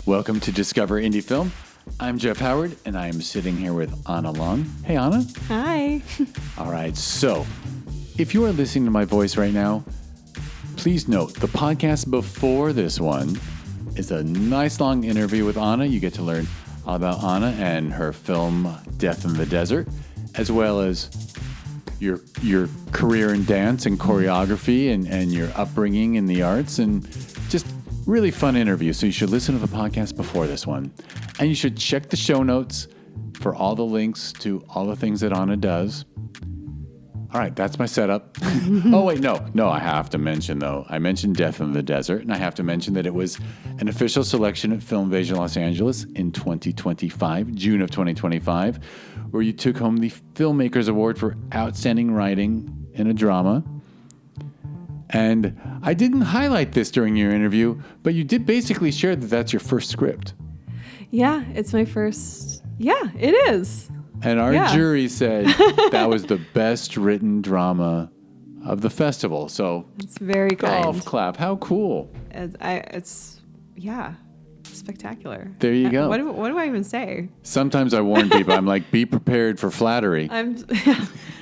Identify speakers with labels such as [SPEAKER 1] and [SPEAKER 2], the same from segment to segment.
[SPEAKER 1] Welcome to Discover Indie Film. I'm Jeff Howard, and I'm sitting here with Anna Long. Hey, Anna.
[SPEAKER 2] Hi.
[SPEAKER 1] All right, so if you are listening to my voice right now, please note the podcast before this one is a nice long interview with Anna. You get to learn all about Anna and her film Death in the Desert, as well as your career in dance and choreography and your upbringing in the arts, and just really fun interview. So you should listen to the podcast before this one. And you should check the show notes for all the links to all the things that Anna does. All right, that's my setup. Oh, wait, no, I have to mention, though. I mentioned Death in the Desert, and I have to mention that it was an official selection at FilmVision Los Angeles in 2025, June of 2025, where you took home the Filmmakers Award for Outstanding Writing in a Drama. And I didn't highlight this during your interview, but you did basically share that that's your first script.
[SPEAKER 2] Yeah, it's my first. Yeah, it is.
[SPEAKER 1] And our jury said that was the best written drama of the festival. So
[SPEAKER 2] it's very kind.
[SPEAKER 1] Golf clap. How cool.
[SPEAKER 2] It's spectacular.
[SPEAKER 1] There you go.
[SPEAKER 2] What do I even say?
[SPEAKER 1] Sometimes I warn people, I'm like, be prepared for flattery.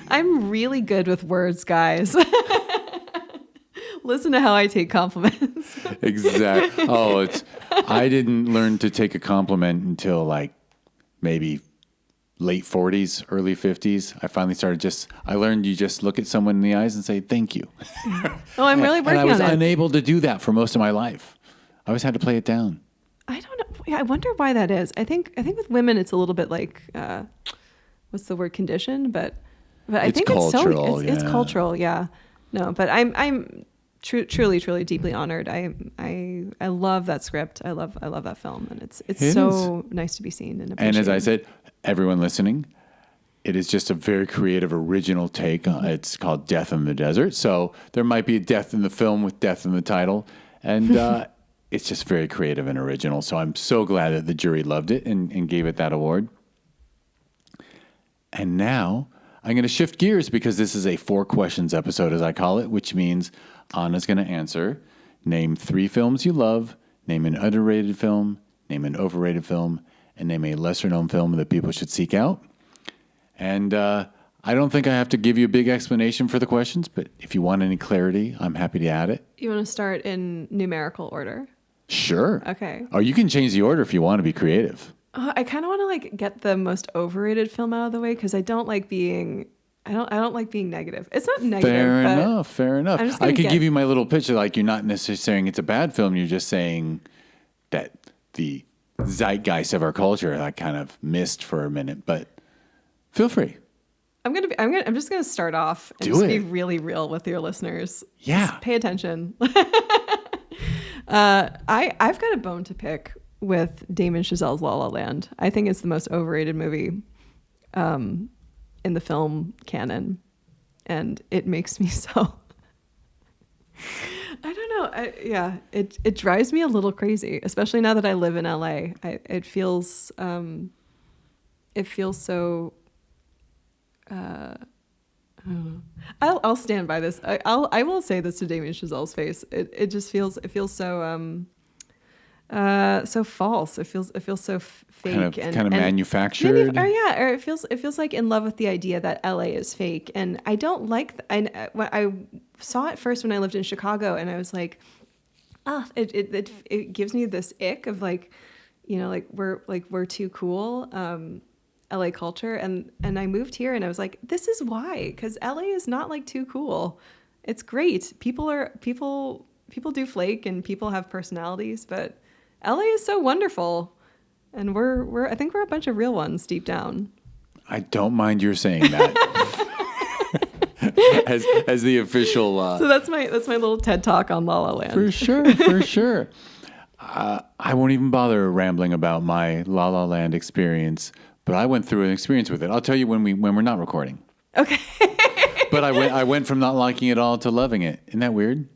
[SPEAKER 2] I'm really good with words, guys. Listen to how I take compliments.
[SPEAKER 1] Exactly. I didn't learn to take a compliment until like maybe late 40s, early 50s. I finally I learned you just look at someone in the eyes and say, thank you.
[SPEAKER 2] Oh, I'm really working on it.
[SPEAKER 1] And I was unable to do that for most of my life. I always had to play it down.
[SPEAKER 2] I don't know. Yeah, I wonder why that is. I think with women, it's a little bit like, what's the word, conditioned? But I think
[SPEAKER 1] cultural,
[SPEAKER 2] it's cultural. Yeah. No, but I'm truly deeply honored. I love that script. I love that film, and it's so nice to be seen and appreciated.
[SPEAKER 1] And as I said, everyone listening, it is just a very creative, original take. It's called Death in the Desert, so there might be a death in the film with death in the title, and it's just very creative and original. So I'm so glad that the jury loved it and gave it that award. And now I'm going to shift gears because this is a 4 questions episode, as I call it, which means Anna's going to answer, name 3 films you love, name an underrated film, name an overrated film, and name a lesser-known film that people should seek out. And I don't think I have to give you a big explanation for the questions, but if you want any clarity, I'm happy to add it.
[SPEAKER 2] You want to start in numerical order?
[SPEAKER 1] Sure.
[SPEAKER 2] Okay.
[SPEAKER 1] Or you can change the order if you want to be creative.
[SPEAKER 2] I kind of want to get the most overrated film out of the way because I don't like being negative. It's not negative.
[SPEAKER 1] Fair enough. I could give you my little picture, like you're not necessarily saying it's a bad film. You're just saying that the zeitgeist of our culture I kind of missed for a minute, but feel free.
[SPEAKER 2] I'm just gonna start off and be really real with your listeners.
[SPEAKER 1] Yeah.
[SPEAKER 2] Just pay attention. I've got a bone to pick with Damien Chazelle's La La Land. I think it's the most overrated movie in the film canon, and it makes me so I don't know. It drives me a little crazy, especially now that I live in LA. It feels so I don't know. I'll stand by this. I will say this to Damien Chazelle's face. It feels so so false. It feels so fake
[SPEAKER 1] kind of manufactured.
[SPEAKER 2] Or it feels like in love with the idea that LA is fake, and I don't like. I saw it first when I lived in Chicago, and I was like, it gives me this ick of we're too cool. LA culture, and I moved here, and I was like, this is why, because LA is not too cool. It's great. People do flake, and people have personalities, but LA is so wonderful, and I think we're a bunch of real ones deep down.
[SPEAKER 1] I don't mind your saying that. as the official.
[SPEAKER 2] So that's my little TED talk on La La Land.
[SPEAKER 1] For sure. I won't even bother rambling about my La La Land experience, but I went through an experience with it. I'll tell you when we're not recording.
[SPEAKER 2] Okay.
[SPEAKER 1] But I went from not liking it all to loving it. Isn't that weird?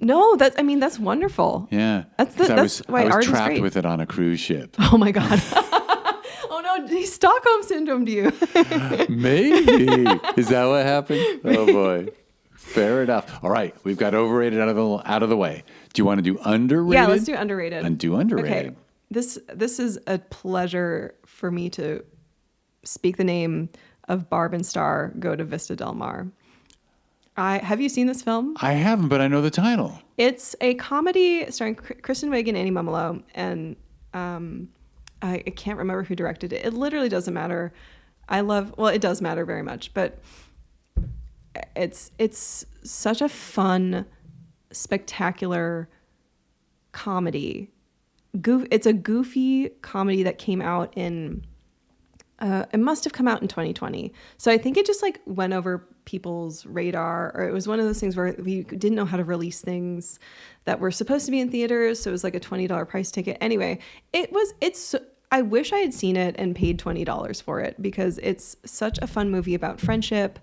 [SPEAKER 2] No, that's wonderful.
[SPEAKER 1] Yeah.
[SPEAKER 2] That's why art is great.
[SPEAKER 1] I was trapped with it on a cruise ship.
[SPEAKER 2] Oh my God. Oh no, Stockholm syndrome to you.
[SPEAKER 1] Maybe. Is that what happened? Oh boy. Fair enough. All right, we've got overrated out of the way. Do you want to do underrated?
[SPEAKER 2] Yeah, let's do underrated.
[SPEAKER 1] And do underrated. Okay.
[SPEAKER 2] this is a pleasure for me to speak the name of Barb and Star Go to Vista Del Mar. Have you seen this film?
[SPEAKER 1] I haven't, but I know the title.
[SPEAKER 2] It's a comedy starring Kristen Wiig and Annie Mumolo, and I can't remember who directed it. It literally doesn't matter. It does matter very much, but it's such a fun, spectacular comedy. It's a goofy comedy that came out in it must have come out in 2020. So I think it just like went over people's radar, or it was one of those things where we didn't know how to release things that were supposed to be in theaters. So it was like a $20 price ticket. Anyway, I wish I had seen it and paid $20 for it, because it's such a fun movie about friendship,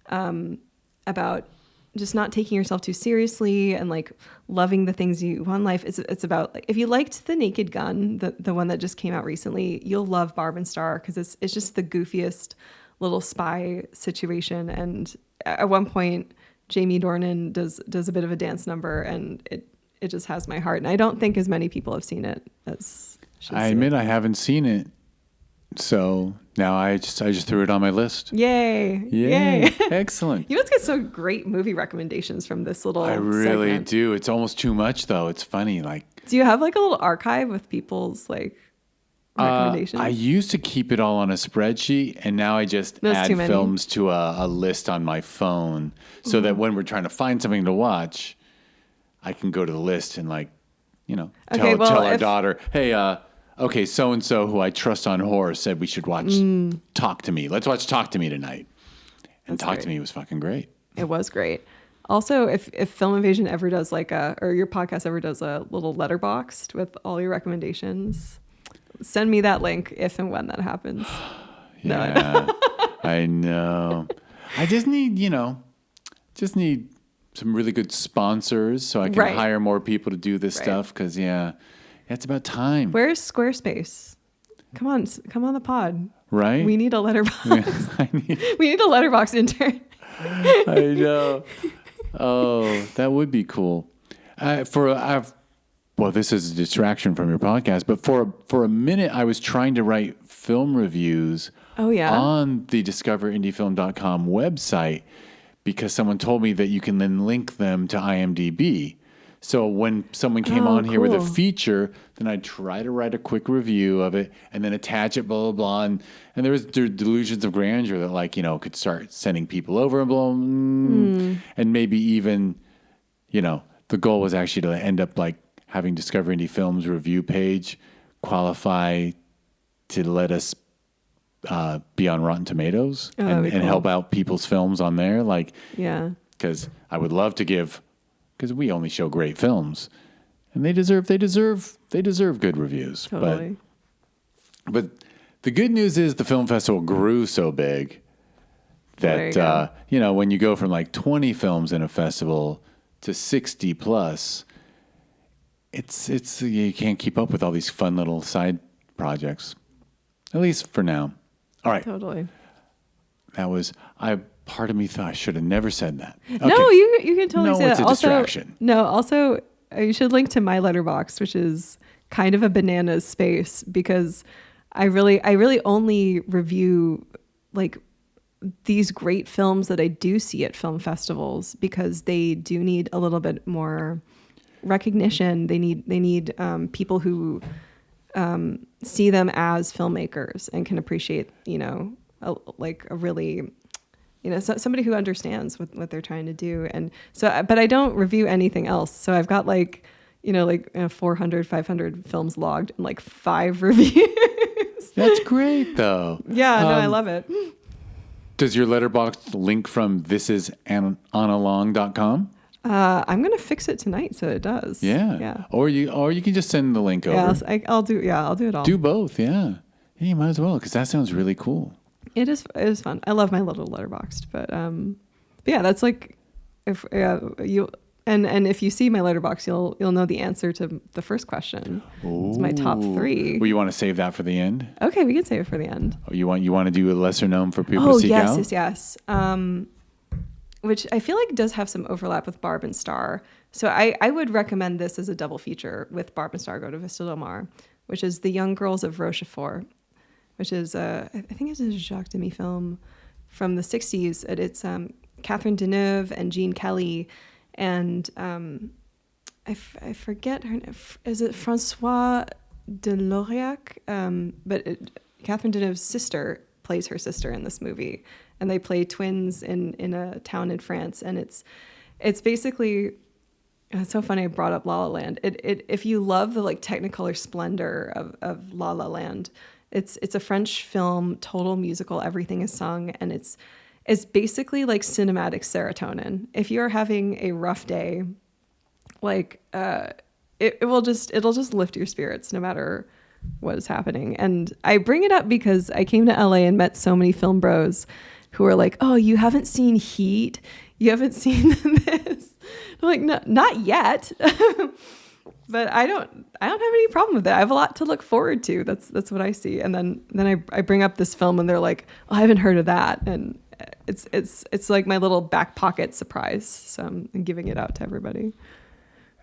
[SPEAKER 2] about just not taking yourself too seriously and like loving the things you want in life. It's about, like, if you liked The Naked Gun, the one that just came out recently, you'll love Barb and Star, because it's just the goofiest little spy situation. And at one point, Jamie Dornan does a bit of a dance number, and it just has my heart. And I don't think as many people have seen it as should. I
[SPEAKER 1] admit I haven't seen it. So now I just threw it on my list.
[SPEAKER 2] Yay.
[SPEAKER 1] Excellent.
[SPEAKER 2] You must get some great movie recommendations from this little
[SPEAKER 1] I really
[SPEAKER 2] segment.
[SPEAKER 1] do. It's almost too much, though. It's funny. Like,
[SPEAKER 2] do you have like a little archive with people's like recommendations?
[SPEAKER 1] I used to keep it all on a spreadsheet, and now I just add films to a list on my phone, so that when we're trying to find something to watch, I can go to the list and tell our daughter, hey, okay, so-and-so who I trust on horror said we should watch Talk to Me. Let's watch Talk to Me tonight. And Talk to Me was fucking great.
[SPEAKER 2] It was great. Also, if Film Invasion ever does or your podcast ever does a little letterboxed with all your recommendations, send me that link if and when that happens.
[SPEAKER 1] Yeah, I know. I just need some really good sponsors so I can hire more people to do this stuff, because, it's about time.
[SPEAKER 2] Where's Squarespace? Come on the pod.
[SPEAKER 1] Right?
[SPEAKER 2] We need a letterbox. We need a letterbox intern.
[SPEAKER 1] I know. Oh, that would be cool. This is a distraction from your podcast, but for a minute I was trying to write film reviews on the discoverindiefilm.com website, because someone told me that you can then link them to IMDb. So when someone came on here with a feature, then I'd try to write a quick review of it and then attach it, blah, blah, blah. And there was delusions of grandeur that, could start sending people over and blah, and maybe even, the goal was actually to end up like having Discover Indie Films review page qualify to let us be on Rotten Tomatoes and help out people's films on there. Because I would love to because we only show great films, and they deserve good reviews.
[SPEAKER 2] Totally.
[SPEAKER 1] But the good news is the film festival grew so big that when you go from like 20 films in a festival to 60 plus, it's you can't keep up with all these fun little side projects, at least for now. All right.
[SPEAKER 2] Totally.
[SPEAKER 1] Part of me thought I should have never said that. Okay.
[SPEAKER 2] No, you can totally say that.
[SPEAKER 1] No, it's a distraction.
[SPEAKER 2] Also, you should link to my letterbox, which is kind of a bananas space, because I really only review like these great films that I do see at film festivals, because they do need a little bit more recognition. They need people who see them as filmmakers and can appreciate, somebody who understands what they're trying to do. And so, but I don't review anything else. So I've got 400, 500 films logged and 5 reviews.
[SPEAKER 1] That's great though.
[SPEAKER 2] Yeah, no, I love it.
[SPEAKER 1] Does your letterbox link from thisisanalong.com?
[SPEAKER 2] I'm going to fix it tonight so it does.
[SPEAKER 1] Yeah. Or you can just send the link over.
[SPEAKER 2] Yes, I'll do it all.
[SPEAKER 1] Do both, yeah. You might as well, because that sounds really cool.
[SPEAKER 2] It is fun. I love my little letterboxed, but yeah, that's if you and if you see my letterbox, you'll know the answer to the first question. Ooh. It's my top 3.
[SPEAKER 1] Well, you want to save that for the end?
[SPEAKER 2] Okay, we can save it for the end.
[SPEAKER 1] Oh, you want to do a lesser known for people to seek out?
[SPEAKER 2] Yes. Which I feel like does have some overlap with Barb and Star. So I would recommend this as a double feature with Barb and Star Go to Vista Del Mar. which is The Young Girls of Rochefort, which is I think it's a Jacques Demy film from the 60s. It's Catherine Deneuve and Gene Kelly, and I forget her name. Is it Francois de Lauriac? But Catherine Deneuve's sister plays her sister in this movie, and they play twins in a town in France, and it's basically. It's so funny I brought up La La Land. If you love the like Technicolor splendor of La La Land, it's a French film, total musical, everything is sung, and it's basically like cinematic serotonin. If you're having a rough day, like it'll just lift your spirits no matter what is happening. And I bring it up because I came to LA and met so many film bros who are like, "Oh, you haven't seen Heat? You haven't seen this?" I'm like, "No, not yet." But I don't have any problem with it. I have a lot to look forward to. That's what I see. And then I bring up this film and they're like, "Oh, I haven't heard of that." And it's like my little back pocket surprise. So I'm giving it out to everybody.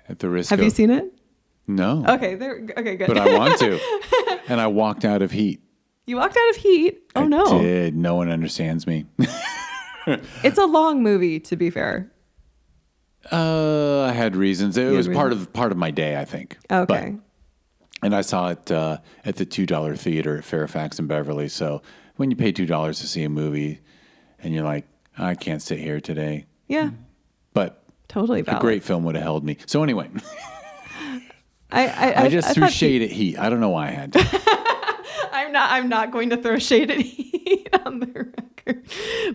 [SPEAKER 1] At the risk
[SPEAKER 2] Have you seen it?
[SPEAKER 1] No.
[SPEAKER 2] Okay, okay, good.
[SPEAKER 1] But I want to. And I walked out of Heat.
[SPEAKER 2] You walked out of Heat? Oh, no.
[SPEAKER 1] I did. No one understands me.
[SPEAKER 2] It's a long movie, to be fair.
[SPEAKER 1] I had reasons. It was part of my day, I think.
[SPEAKER 2] Okay.
[SPEAKER 1] And I saw it at the $2 theater at Fairfax and Beverly. So when you pay $2 to see a movie and you're like, I can't sit here today.
[SPEAKER 2] Yeah.
[SPEAKER 1] But
[SPEAKER 2] totally valid.
[SPEAKER 1] A great film would have held me. So anyway,
[SPEAKER 2] I
[SPEAKER 1] just threw shade at Heat. I don't know why I had to.
[SPEAKER 2] I'm not going to throw shade at Heat on the record.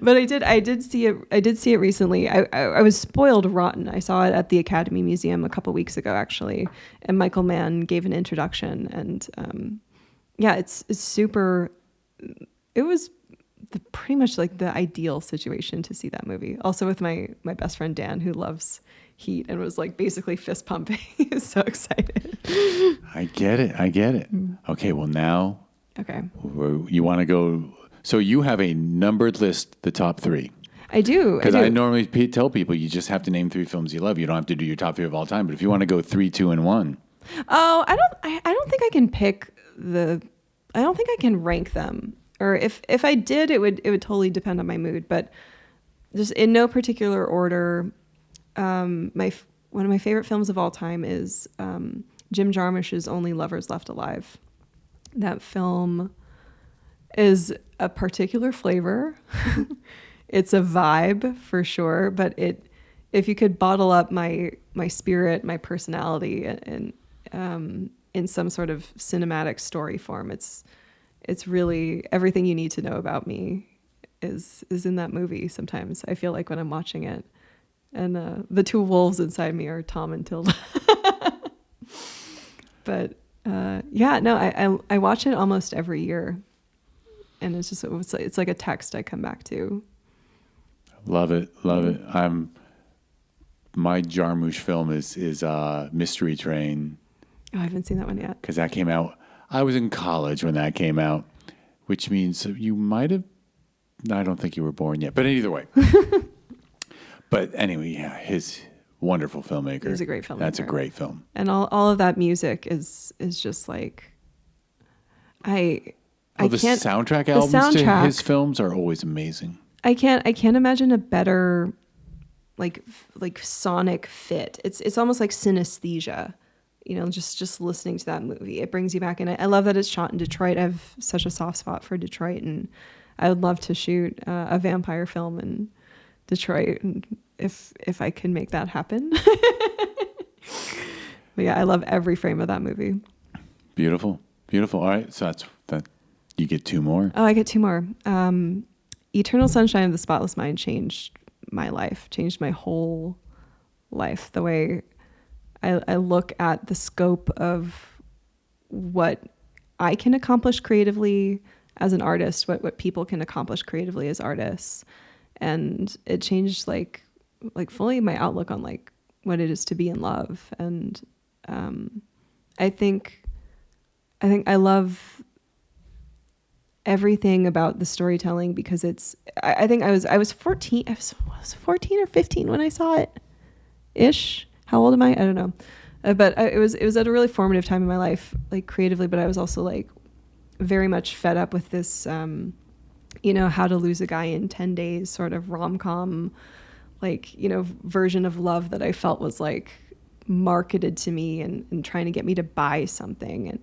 [SPEAKER 2] But I did see it recently. I was spoiled rotten. I saw it at the Academy Museum a couple weeks ago, actually. And Michael Mann gave an introduction, and it's super. It was pretty much like the ideal situation to see that movie. Also with my best friend Dan, who loves Heat and was like basically fist pumping. He's so excited.
[SPEAKER 1] I get it. Okay, well now.
[SPEAKER 2] Okay.
[SPEAKER 1] You want to go? So you have a numbered list, the top 3.
[SPEAKER 2] I do.
[SPEAKER 1] Because I normally tell people you just have to name 3 films you love. You don't have to do your top 3 of all time. But if you want to go 3, 2, and 1.
[SPEAKER 2] Oh, I don't think I can pick I don't think I can rank them. Or if I did, it would totally depend on my mood. But just in no particular order, one of my favorite films of all time is Jim Jarmusch's Only Lovers Left Alive. That film is a particular flavor. It's a vibe for sure, but if you could bottle up my spirit, my personality in some sort of cinematic story form, it's really everything you need to know about me is in that movie. Sometimes I feel like when I'm watching it, and the 2 wolves inside me are Tom and Tilda. But I watch it almost every year, and it's like a text I come back to.
[SPEAKER 1] Love it. My Jarmusch film is Mystery Train.
[SPEAKER 2] Oh, I haven't seen that one yet.
[SPEAKER 1] Because that came out. I was in college when that came out, which means you might have. I don't think you were born yet, but either way. But anyway, yeah, his wonderful filmmaker.
[SPEAKER 2] He's a great filmmaker.
[SPEAKER 1] That's a great film.
[SPEAKER 2] And all of that music is just like the
[SPEAKER 1] soundtrack albums to his films are always amazing.
[SPEAKER 2] I can't imagine a better like sonic fit. It's almost like synesthesia. You know, just listening to that movie, it brings you back. And I love that it's shot in Detroit. I have such a soft spot for Detroit, and I would love to shoot a vampire film in Detroit, and if I can make that happen. But yeah, I love every frame of that movie. Beautiful.
[SPEAKER 1] All right, so that's that. You get 2 more.
[SPEAKER 2] Oh, I get 2 more. Eternal Sunshine of the Spotless Mind changed my life, changed my whole life. The way I look at the scope of what I can accomplish creatively as an artist, what people can accomplish creatively as artists. And it changed like fully my outlook on like what it is to be in love. And I think I love everything about the storytelling because I think I was 14. I was 14 or 15 when I saw it ish. How old am I? I don't know. But it was at a really formative time in my life, like creatively, but I was also like very much fed up with this, How to Lose a Guy in 10 Days sort of rom-com, like, version of love that I felt was like marketed to me and trying to get me to buy something.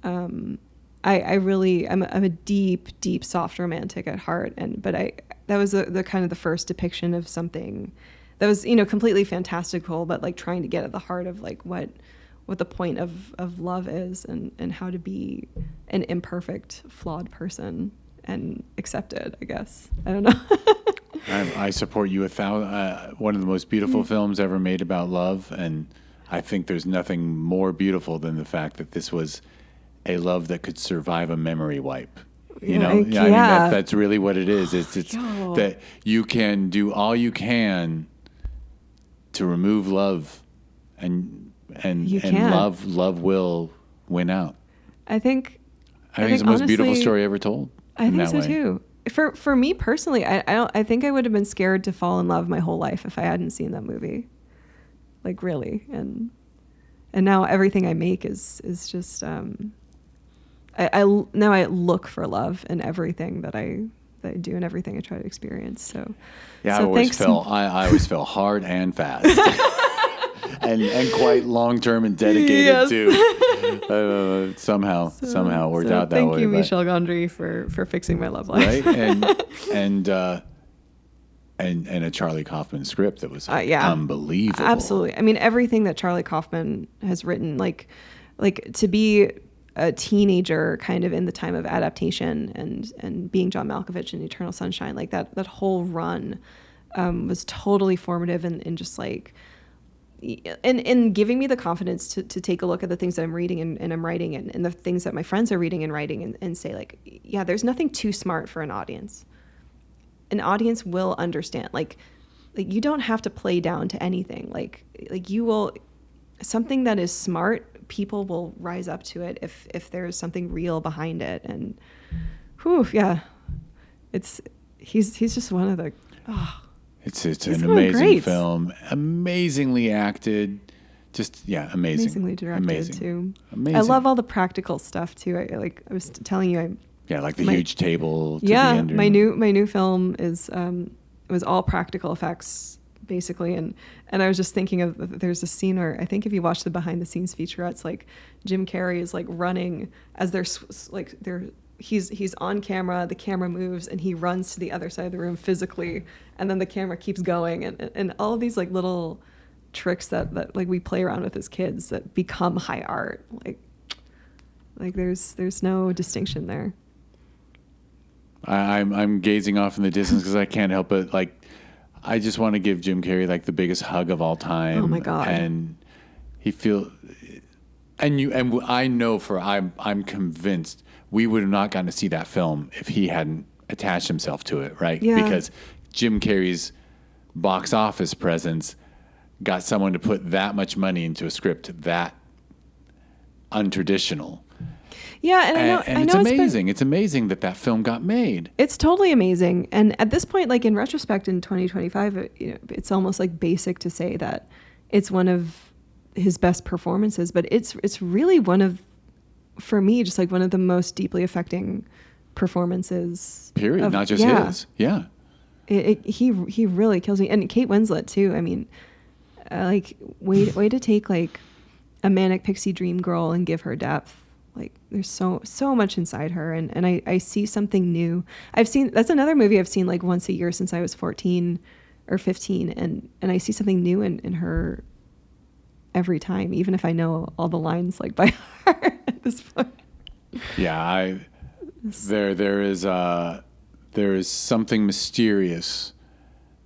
[SPEAKER 2] I'm a deep soft romantic at heart. But that was the kind of the first depiction of something that was, completely fantastical, but like trying to get at the heart of like what the point of love is and how to be an imperfect, flawed person and accept it, I guess. I don't know.
[SPEAKER 1] I support you one of the most beautiful films ever made about love, and I think there's nothing more beautiful than the fact that this was a love that could survive a memory wipe. I mean, that's really what it is. It's that you can do all you can to remove love, and love will win out.
[SPEAKER 2] I think
[SPEAKER 1] it's the most beautiful story ever told.
[SPEAKER 2] I think so too. For me personally, I think I would have been scared to fall in love my whole life if I hadn't seen that movie. Like really, and now everything I make is just I look for love in everything that I do and everything I try to experience. So
[SPEAKER 1] yeah, I always fell hard and fast. and quite long term and dedicated too. Somehow worked out that way.
[SPEAKER 2] Thank you, Michel Gondry, for fixing my love life.
[SPEAKER 1] Right, and a Charlie Kaufman script that was unbelievable.
[SPEAKER 2] Absolutely. I mean, everything that Charlie Kaufman has written, like to be a teenager kind of in the time of adaptation and being John Malkovich in Eternal Sunshine, like that whole run was totally formative and just like and giving me the confidence to take a look at the things that I'm reading and I'm writing and the things that my friends are reading and writing and say like, yeah, there's nothing too smart for an audience. An audience will understand. Like you don't have to play down to anything. Like you will, something that is smart, people will rise up to it if there's something real behind it. And he's just one of the,
[SPEAKER 1] It's an amazing film, amazingly acted, amazing.
[SPEAKER 2] Amazingly directed too. Amazing. I love all the practical stuff too. I was telling you,
[SPEAKER 1] huge table. To the end.
[SPEAKER 2] My new film is it was all practical effects basically, and I was just thinking of there's a scene where I think if you watch the behind the scenes featurettes, like Jim Carrey is like running as he's on camera, the camera moves and he runs to the other side of the room physically, and then the camera keeps going, and all of these like little tricks that like we play around with as kids that become high art. Like there's no distinction there.
[SPEAKER 1] I'm gazing off in the distance because I can't help it. Like I just want to give Jim Carrey like the biggest hug of all time.
[SPEAKER 2] Oh my God.
[SPEAKER 1] And I know I'm convinced we would have not gotten to see that film if he hadn't attached himself to it, right?
[SPEAKER 2] Yeah.
[SPEAKER 1] Because Jim Carrey's box office presence got someone to put that much money into a script that untraditional.
[SPEAKER 2] Yeah, and I know
[SPEAKER 1] it's amazing. It's amazing that film got made.
[SPEAKER 2] It's totally amazing. And at this point, like in retrospect, in 2025, it's almost like basic to say that it's one of his best performances. But it's really one of, for me, just like one of the most deeply affecting performances.
[SPEAKER 1] Period. Not just his. Yeah.
[SPEAKER 2] He really kills me, and Kate Winslet too. I mean, like way to take like a manic pixie dream girl and give her depth. Like there's so much inside her, and I see something new. That's another movie I've seen like once a year since I was 14 or 15, and I see something new in her every time, even if I know all the lines like by heart at this point.
[SPEAKER 1] Yeah, there is something mysterious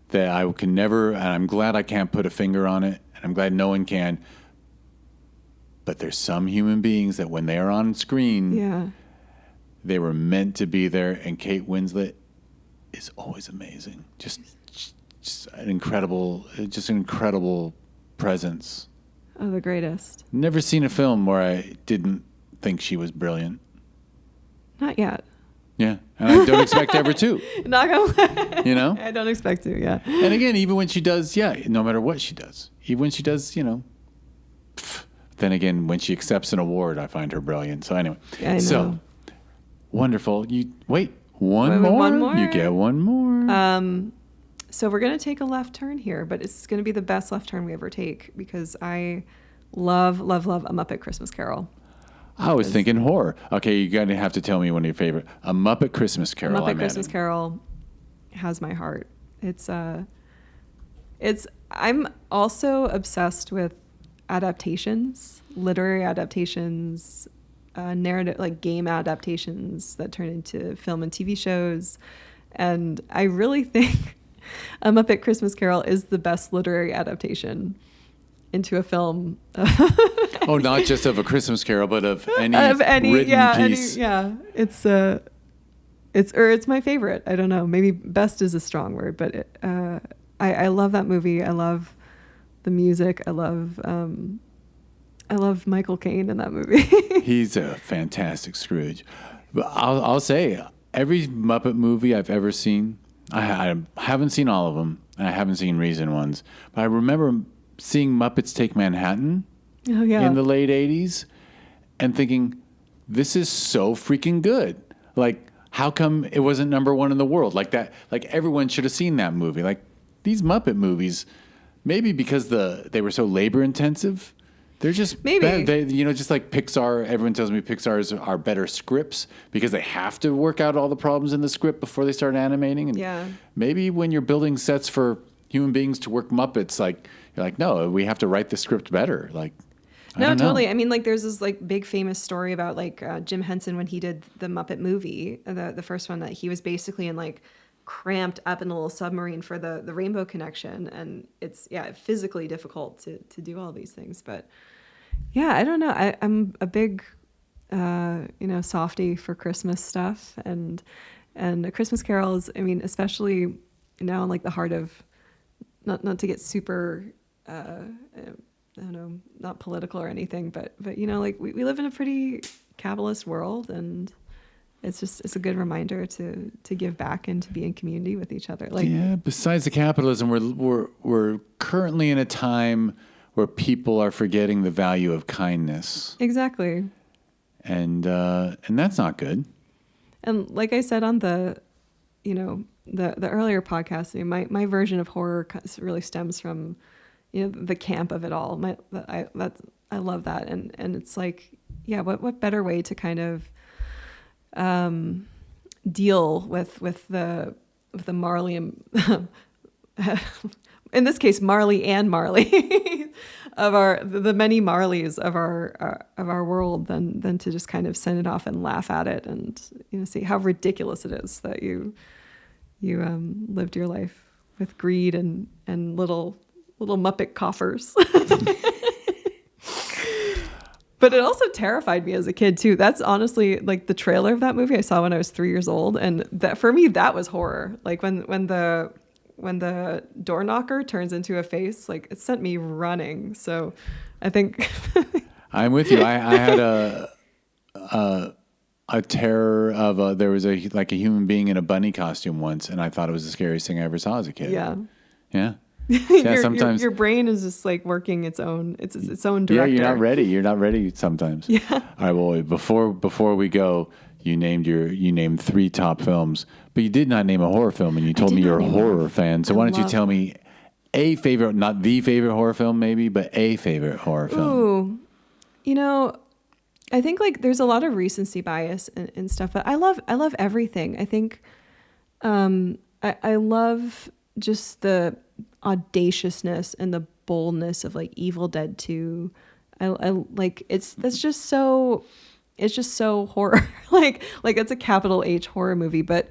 [SPEAKER 1] that I can never, and I'm glad I can't put a finger on it, and I'm glad no one can. But there's some human beings that when they are on screen, they were meant to be there. And Kate Winslet is always amazing. Just an incredible presence.
[SPEAKER 2] Oh, the greatest.
[SPEAKER 1] Never seen a film where I didn't think she was brilliant.
[SPEAKER 2] Not yet.
[SPEAKER 1] Yeah, and I don't expect ever to.
[SPEAKER 2] Not gonna.
[SPEAKER 1] You know?
[SPEAKER 2] I don't expect to. Yeah.
[SPEAKER 1] And again, even when she does, no matter what she does, even when she does, then again, when she accepts an award, I find her brilliant. So anyway,
[SPEAKER 2] Yeah, I know.
[SPEAKER 1] So wonderful. You wait, one
[SPEAKER 2] Wait,
[SPEAKER 1] more.
[SPEAKER 2] one more?
[SPEAKER 1] You get one more.
[SPEAKER 2] So we're going to take a left turn here, but it's going to be the best left turn we ever take because I love, love, love A Muppet Christmas Carol.
[SPEAKER 1] I was thinking horror. Okay, you're going to have to tell me one of your favorite. A Muppet Christmas
[SPEAKER 2] A
[SPEAKER 1] Carol.
[SPEAKER 2] Muppet Christmas Carol has my heart. I'm also obsessed with adaptations, literary adaptations, narrative, like game adaptations that turn into film and TV shows. And I really think A Muppet Christmas Carol is the best literary adaptation into a film.
[SPEAKER 1] Oh, not just of A Christmas Carol, but of any written piece.
[SPEAKER 2] It's my favorite. I don't know. Maybe best is a strong word, but I love that movie. I love the music. I love Michael Caine in that movie.
[SPEAKER 1] He's a fantastic Scrooge. But I'll say every Muppet movie I've ever seen, I haven't seen all of them, and I haven't seen recent ones, but I remember seeing Muppets Take Manhattan in the late 80s and thinking, this is so freaking good. Like, how come it wasn't number one in the world? Like that, like everyone should have seen that movie. Like these Muppet movies, maybe because they were so labor intensive, they're just bad. Just like Pixar. Everyone tells me Pixar are better scripts because they have to work out all the problems in the script before they start animating. And maybe when you're building sets for human beings to work Muppets, like you're like, no, we have to write the script better. Like,
[SPEAKER 2] no, totally. I mean, like, there's this like big famous story about like Jim Henson when he did the Muppet movie, the first one, that he was basically in like cramped up in a little submarine for the Rainbow Connection, and it's physically difficult to do all these things. But yeah, I don't know. I'm a big softie for Christmas stuff, and A Christmas Carol is, I mean, especially now in like the heart of, not to get super I don't know, not political or anything, but like we live in a pretty capitalist world, and it's a good reminder to give back and to be in community with each other. Like,
[SPEAKER 1] yeah, besides the capitalism, we're currently in a time where people are forgetting the value of kindness.
[SPEAKER 2] Exactly.
[SPEAKER 1] And that's not good.
[SPEAKER 2] And like I said on the earlier podcast, my version of horror really stems from the camp of it all. I love that, and it's like, what better way to kind of deal with the Marley and in this case Marley and Marley of the many Marleys of our world than to just kind of send it off and laugh at it and see how ridiculous it is that you lived your life with greed and little Muppet coffers. But it also terrified me as a kid too. That's honestly like the trailer of that movie I saw when I was 3 years old, and that for me that was horror. Like when the door knocker turns into a face, like it sent me running. So I think
[SPEAKER 1] I'm with you. I had a terror of there was a human being in a bunny costume once, and I thought it was the scariest thing I ever saw as a kid.
[SPEAKER 2] Yeah.
[SPEAKER 1] Sometimes
[SPEAKER 2] your brain is just like working its own director.
[SPEAKER 1] Yeah, you're not ready sometimes.
[SPEAKER 2] Yeah.
[SPEAKER 1] All right, well, before we go, you named 3 top films, but you did not name a horror film, and you told me you're a horror fan. So why don't you tell me a favorite, not the favorite horror film maybe, but a favorite horror film?
[SPEAKER 2] Ooh. I think like there's a lot of recency bias and stuff, but I love everything. I think I love just the audaciousness and the boldness of like Evil Dead 2. I like that's just so horror. like it's a capital H horror movie. But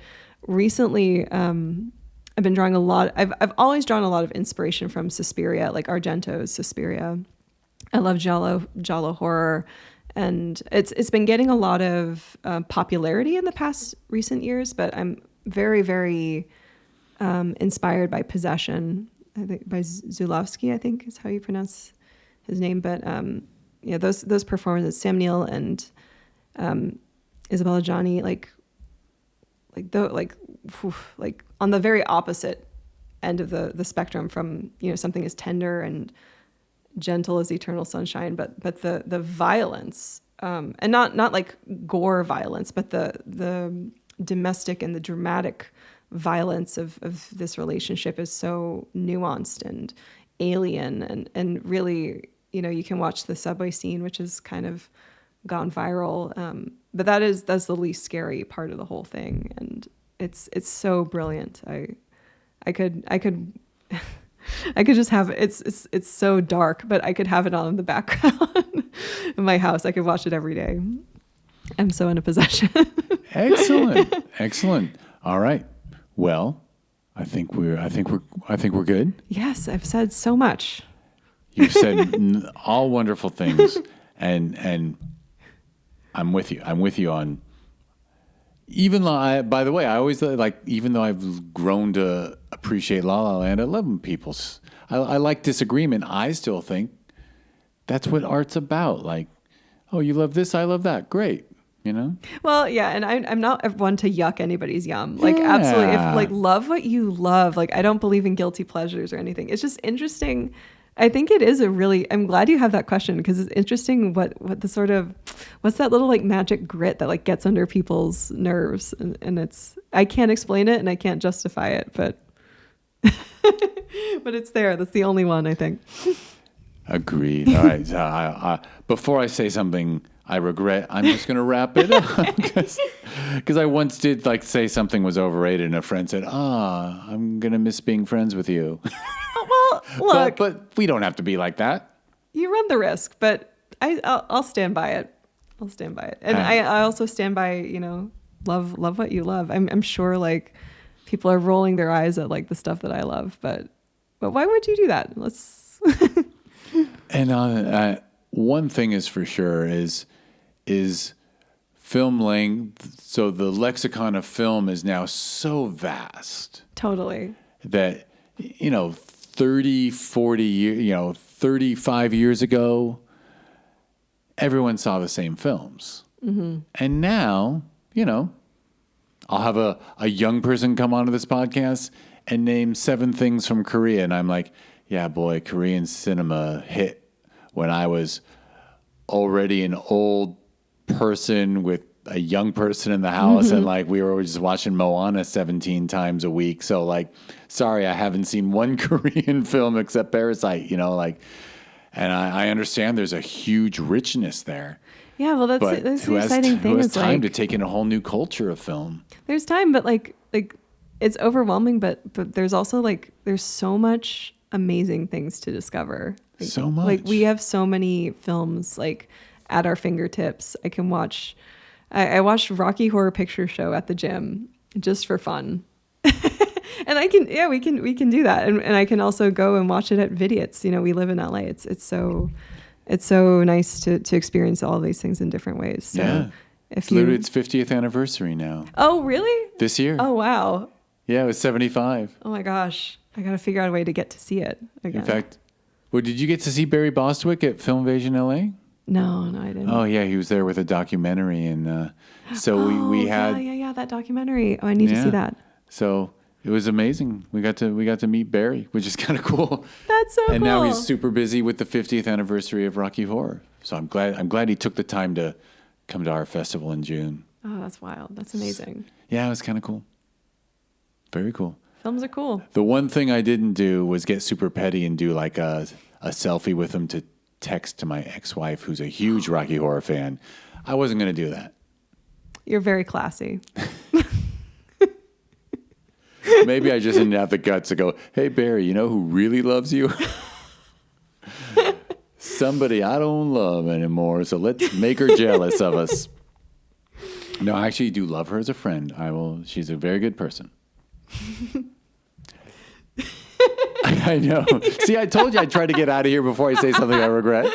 [SPEAKER 2] recently I've been drawing I've always drawn a lot of inspiration from Suspiria, like Argento's Suspiria. I love giallo horror, and it's been getting a lot of popularity in the past recent years, but I'm very, very inspired by Possession, I think by Zulawski, I think is how you pronounce his name. But those performances, Sam Neill and Isabella Gianni, like on the very opposite end of the spectrum from something as tender and gentle as eternal sunshine, but the violence, and not like gore violence, but the domestic and the dramatic violence of this relationship is so nuanced and alien, and really, you can watch the subway scene, which has kind of gone viral, but that's the least scary part of the whole thing, and it's so brilliant. I could I could just have it's so dark, but I could have it on in the background in my house. I could watch it every day. I'm so in a possession.
[SPEAKER 1] Excellent. All right. Well, I think we're good.
[SPEAKER 2] Yes, I've said so much.
[SPEAKER 1] You've said all wonderful things, and I'm with you. I'm with you on. Even though by the way, I always like, even though I've grown to appreciate La La Land, I love when I like disagreement. I still think that's what art's about. Like, oh, you love this, I love that. Great.
[SPEAKER 2] Well, yeah, and I'm not one to yuck anybody's yum. Like, absolutely, if like love what you love. Like, I don't believe in guilty pleasures or anything. It's just interesting. I think it is I'm glad you have that question, because it's interesting what the sort of, what's that little like magic grit that like gets under people's nerves, and I can't explain it and I can't justify it, but but it's there. That's the only one, I think.
[SPEAKER 1] Agreed. All right. So before I say something I regret, I'm just going to wrap it up, because I once did like say something was overrated, and a friend said, I'm going to miss being friends with you.
[SPEAKER 2] Well, look,
[SPEAKER 1] but we don't have to be like that.
[SPEAKER 2] You run the risk, but I'll stand by it. I'll stand by it, and I also stand by love what you love. I'm sure like people are rolling their eyes at like the stuff that I love, but why would you do that? Let's.
[SPEAKER 1] And one thing is for sure is film length. So the lexicon of film is now so vast.
[SPEAKER 2] Totally.
[SPEAKER 1] That 30, 40 years, 35 years ago, everyone saw the same films. Mm-hmm. And now, I'll have a young person come onto this podcast and name 7 things from Korea. And I'm like, yeah, boy, Korean cinema hit when I was already an old person with a young person in the house, and like we were just watching Moana 17 times a week. So like, sorry, I haven't seen one Korean film except Parasite, and I understand there's a huge richness there.
[SPEAKER 2] Yeah, well, that's the exciting thing.
[SPEAKER 1] Who has time to take in a whole new culture of film? There's
[SPEAKER 2] time, but like it's overwhelming, but there's also like, there's so much amazing things to discover. Like,
[SPEAKER 1] so much.
[SPEAKER 2] Like we have so many films like at our fingertips. I can watch. I watched Rocky Horror Picture Show at the gym just for fun, and we can do that, and I can also go and watch it at Vidiot's. We live in LA. It's so nice to experience all these things in different ways. So
[SPEAKER 1] yeah, it's 50th anniversary now.
[SPEAKER 2] Oh, really?
[SPEAKER 1] This year?
[SPEAKER 2] Oh, wow.
[SPEAKER 1] Yeah, it was 75.
[SPEAKER 2] Oh my gosh, I got to figure out a way to get to see it again.
[SPEAKER 1] In fact, did you get to see Barry Bostwick at Filmvasion LA?
[SPEAKER 2] No, I didn't.
[SPEAKER 1] Oh yeah, he was there with a documentary, and so we had
[SPEAKER 2] that documentary. Oh, I need to see that.
[SPEAKER 1] So it was amazing. We got to meet Barry, which is kind of cool.
[SPEAKER 2] That's so cool.
[SPEAKER 1] And now he's super busy with the 50th anniversary of Rocky Horror. So I'm glad he took the time to come to our festival in June.
[SPEAKER 2] Oh, that's wild. That's amazing.
[SPEAKER 1] Yeah, it was kind of cool. Very cool.
[SPEAKER 2] Films are cool.
[SPEAKER 1] The one thing I didn't do was get super petty and do like a selfie with him to text to my ex-wife, who's a huge Rocky Horror fan. I wasn't going to do that.
[SPEAKER 2] You're very classy.
[SPEAKER 1] Maybe I just didn't have the guts to go, hey, Barry, you know who really loves you? Somebody I don't love anymore, so let's make her jealous of us. No, I actually do love her as a friend. She's a very good person. I know. See, I told you I'd try to get out of here before I say something I regret.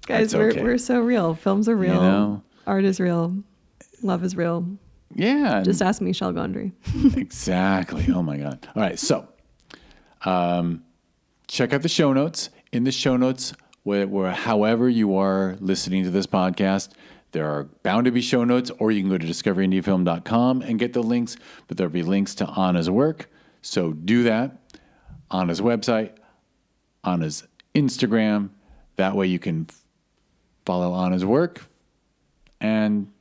[SPEAKER 2] Guys, we're so real. Films are real. Art is real. Love is real.
[SPEAKER 1] Yeah.
[SPEAKER 2] Just ask Michel Gondry.
[SPEAKER 1] Exactly. Oh, my God. All right. So check out the show notes. In the show notes, where however you are listening to this podcast, there are bound to be show notes, or you can go to discoveryindiefilm.com and get the links, but there'll be links to Anna's work. So do that. Anna's website, Anna's Instagram. That way you can follow Anna's work and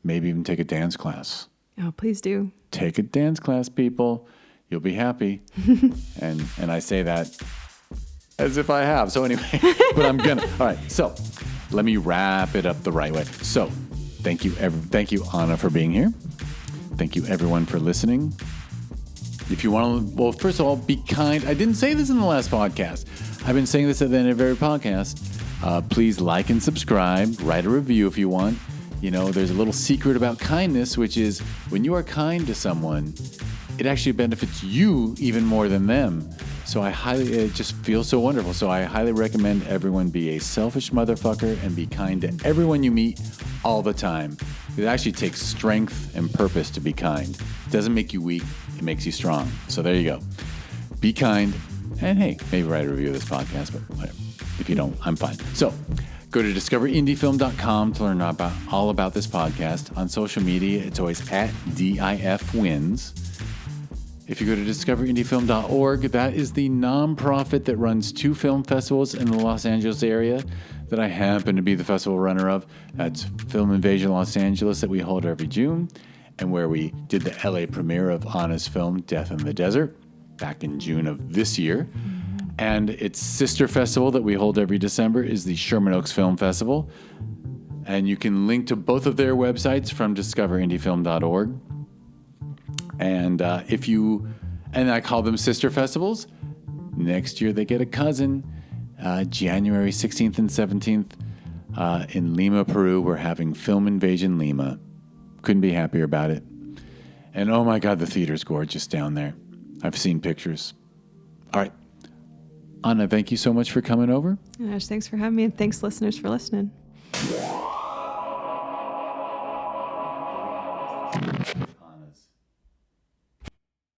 [SPEAKER 1] maybe even take a dance class.
[SPEAKER 2] Oh, please do.
[SPEAKER 1] Take a dance class, people. You'll be happy. and I say that as if I have. So anyway, but I'm gonna. All right. So let me wrap it up the right way. So thank you, Anna, for being here. Thank you, everyone, for listening. If you want to, well, first of all, be kind. I didn't say this in the last podcast. I've been saying this at the end of every podcast. Please like and subscribe. Write a review if you want. You know, there's a little secret about kindness, which is when you are kind to someone, it actually benefits you even more than them. So it just feels so wonderful. So I highly recommend everyone be a selfish motherfucker and be kind to everyone you meet all the time. It actually takes strength and purpose to be kind. It doesn't make you weak. It makes you strong. So there you go. Be kind. And hey, maybe write a review of this podcast, but whatever. If you don't, I'm fine. So go to discoverindiefilm.com to learn all about this podcast. On social media, it's always at DIFWins. If you go to discoverindiefilm.org, that is the nonprofit that runs 2 film festivals in the Los Angeles area that I happen to be the festival runner of. That's Film Invasion Los Angeles that we hold every June, and where we did the LA premiere of Anna's film, Death in the Desert, back in June of this year. And its sister festival that we hold every December is the Sherman Oaks Film Festival. And you can link to both of their websites from discoverindiefilm.org. And and I call them sister festivals. Next year they get a cousin. January 16th and 17th in Lima, Peru. We're having Film Invasion Lima. Couldn't be happier about it. And oh my God, the theater's gorgeous down there. I've seen pictures. All right. Anna, thank you so much for coming over.
[SPEAKER 2] Gosh, thanks for having me, and thanks, listeners, for listening.